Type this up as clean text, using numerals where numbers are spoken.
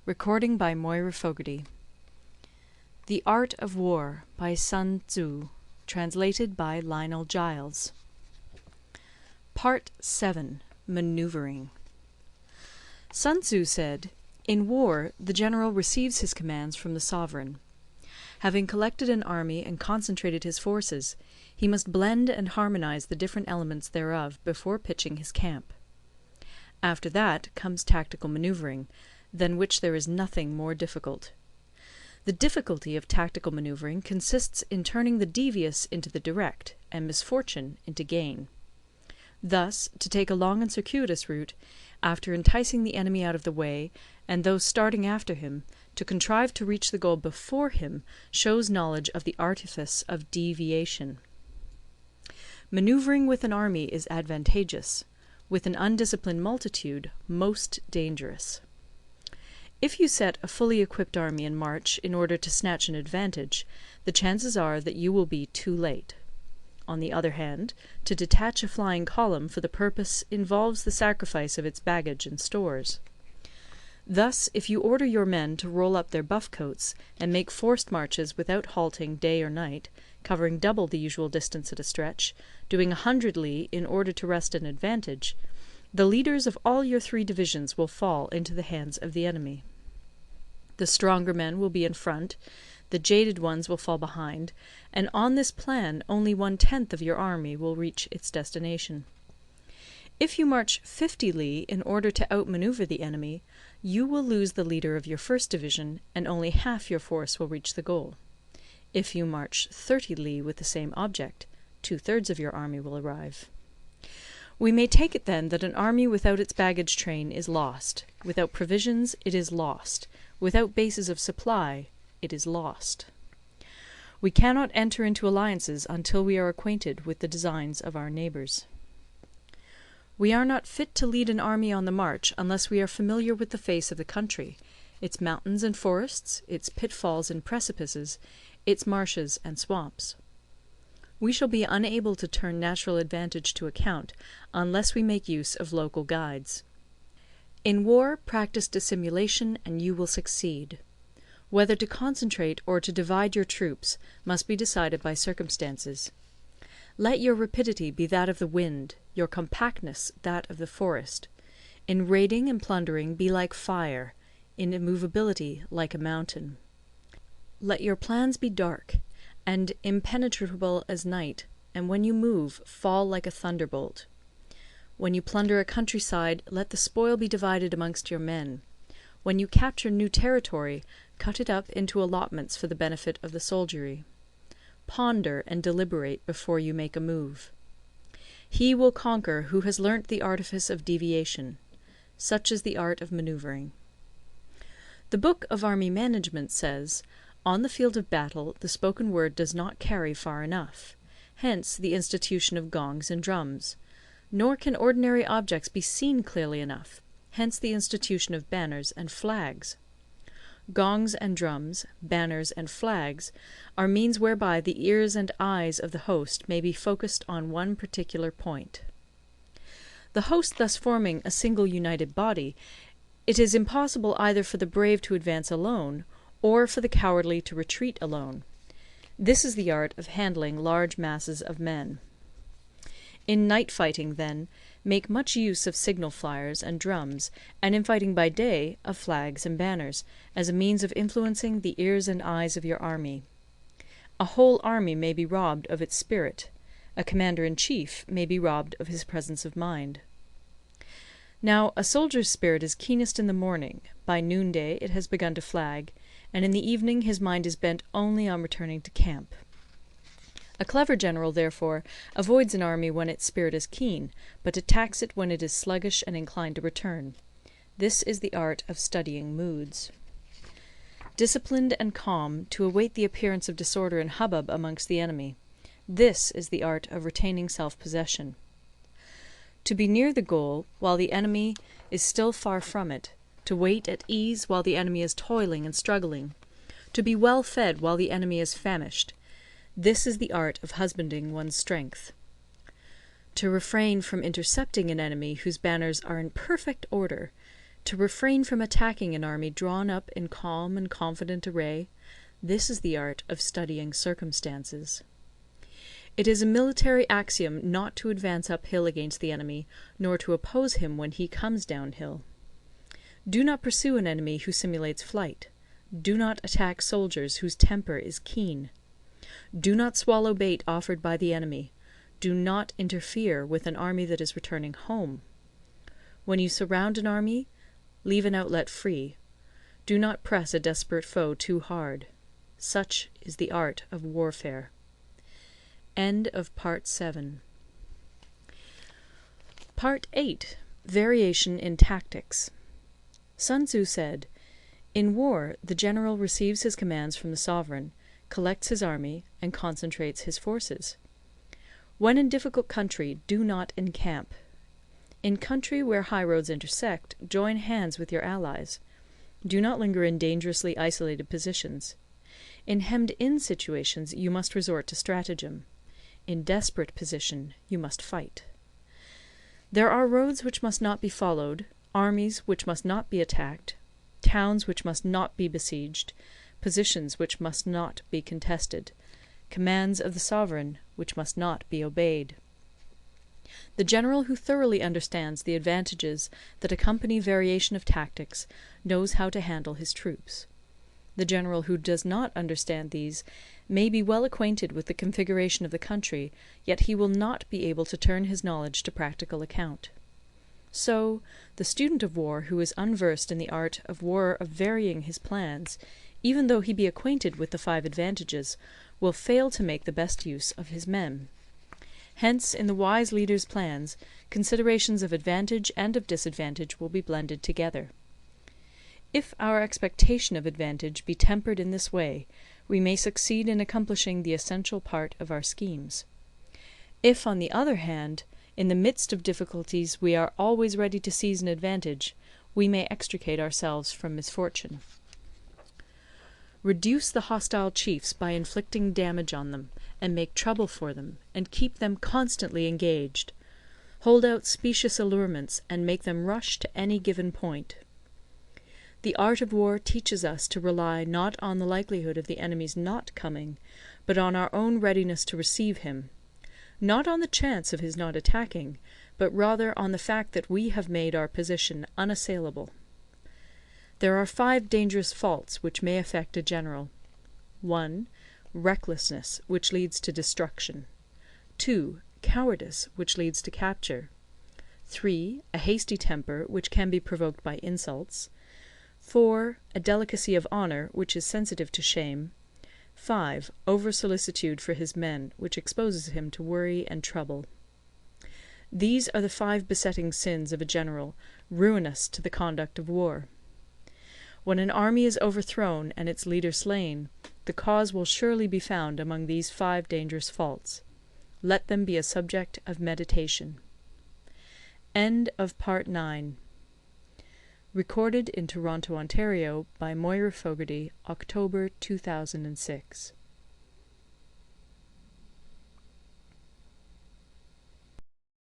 Recording by Moira Fogarty. The Art of War by Sun Tzu. Translated by Lionel Giles. Part 7. Maneuvering. Sun Tzu said, "In war, the general receives his commands from the sovereign. Having collected an army and concentrated his forces, he must blend and harmonize the different elements thereof before pitching his camp. After that comes tactical maneuvering, than which there is nothing more difficult. The difficulty of tactical maneuvering consists in turning the devious into the direct, and misfortune into gain. Thus, to take a long and circuitous route, after enticing the enemy out of the way, and those starting after him, to contrive to reach the goal before him, shows knowledge of the artifice of deviation. Maneuvering with an army is advantageous; with an undisciplined multitude, most dangerous. If you set a fully equipped army in march in order to snatch an advantage, the chances are that you will be too late. On the other hand, to detach a flying column for the purpose involves the sacrifice of its baggage and stores. Thus, if you order your men to roll up their buff coats, and make forced marches without halting day or night, covering double the usual distance at a stretch, doing 100 li in order to wrest an advantage, the leaders of all your 3 divisions will fall into the hands of the enemy. The stronger men will be in front, the jaded ones will fall behind, and on this plan only 1/10 of your army will reach its destination. If you march 50 li in order to outmanoeuvre the enemy, you will lose the leader of your first division, and only half your force will reach the goal. If you march 30 li with the same object, 2/3 of your army will arrive. We may take it then that an army without its baggage train is lost; without provisions, it is lost; without bases of supply, it is lost. We cannot enter into alliances until we are acquainted with the designs of our neighbours. We are not fit to lead an army on the march unless we are familiar with the face of the country, its mountains and forests, its pitfalls and precipices, its marshes and swamps. We shall be unable to turn natural advantage to account unless we make use of local guides. In war, practice dissimulation, and you will succeed. Whether to concentrate or to divide your troops must be decided by circumstances. Let your rapidity be that of the wind, your compactness that of the forest. In raiding and plundering be like fire, in immovability like a mountain. Let your plans be dark, and impenetrable as night, and when you move, fall like a thunderbolt. When you plunder a countryside, let the spoil be divided amongst your men. When you capture new territory, cut it up into allotments for the benefit of the soldiery. Ponder and deliberate before you make a move. He will conquer who has learnt the artifice of deviation. Such is the art of manoeuvring. The Book of Army Management says, "On the field of battle the spoken word does not carry far enough. Hence the institution of gongs and drums. Nor can ordinary objects be seen clearly enough. Hence the institution of banners and flags. Gongs and drums, banners and flags, are means whereby the ears and eyes of the host may be focused on one particular point. The host thus forming a single united body, it is impossible either for the brave to advance alone, or for the cowardly to retreat alone. This is the art of handling large masses of men. In night fighting, then, make much use of signal flyers and drums, and in fighting by day, of flags and banners, as a means of influencing the ears and eyes of your army. A whole army may be robbed of its spirit; a commander-in-chief may be robbed of his presence of mind. Now, a soldier's spirit is keenest in the morning; by noonday it has begun to flag, and in the evening his mind is bent only on returning to camp. A clever general, therefore, avoids an army when its spirit is keen, but attacks it when it is sluggish and inclined to return. This is the art of studying moods. Disciplined and calm, to await the appearance of disorder and hubbub amongst the enemy. This is the art of retaining self-possession. To be near the goal while the enemy is still far from it, to wait at ease while the enemy is toiling and struggling, to be well fed while the enemy is famished. This is the art of husbanding one's strength. To refrain from intercepting an enemy whose banners are in perfect order, To refrain from attacking an army drawn up in calm and confident array, this is the art of studying circumstances. It is a military axiom not to advance uphill against the enemy, nor to oppose him when he comes downhill. Do not pursue an enemy who simulates flight. Do not attack soldiers whose temper is keen. Do not swallow bait offered by the enemy. Do not interfere with an army that is returning home. When you surround an army, leave an outlet free. Do not press a desperate foe too hard. Such is the art of warfare. End of Part 7. Part 8. Variation in Tactics. Sun Tzu said, "In war, the general receives his commands from the sovereign, collects his army, and concentrates his forces. When in difficult country, do not encamp. In country where high roads intersect, join hands with your allies. Do not linger in dangerously isolated positions. In hemmed-in situations, you must resort to stratagem. In desperate position, you must fight. There are roads which must not be followed, armies which must not be attacked, towns which must not be besieged, positions which must not be contested, commands of the sovereign which must not be obeyed." The general who thoroughly understands the advantages that accompany variation of tactics knows how to handle his troops. The general who does not understand these may be well acquainted with the configuration of the country, yet he will not be able to turn his knowledge to practical account. So, the student of war who is unversed in the art of war of varying his plans, even though he be acquainted with the 5 advantages, will fail to make the best use of his men. Hence, in the wise leader's plans, considerations of advantage and of disadvantage will be blended together. If our expectation of advantage be tempered in this way, we may succeed in accomplishing the essential part of our schemes. If, on the other hand, in the midst of difficulties we are always ready to seize an advantage, we may extricate ourselves from misfortune. Reduce the hostile chiefs by inflicting damage on them, and make trouble for them, and keep them constantly engaged. Hold out specious allurements, and make them rush to any given point. The art of war teaches us to rely not on the likelihood of the enemy's not coming, but on our own readiness to receive him; not on the chance of his not attacking, but rather on the fact that we have made our position unassailable. There are 5 dangerous faults which may affect a general. 1. Recklessness, which leads to destruction. 2. Cowardice, which leads to capture. 3. A hasty temper, which can be provoked by insults. 4. A delicacy of honour, which is sensitive to shame. 5. Over-solicitude for his men, which exposes him to worry and trouble. These are the 5 besetting sins of a general, ruinous to the conduct of war. When an army is overthrown and its leader slain, the cause will surely be found among these 5 dangerous faults. Let them be a subject of meditation. End of Part 9. Recorded in Toronto, Ontario by Moira Fogarty, October 2006.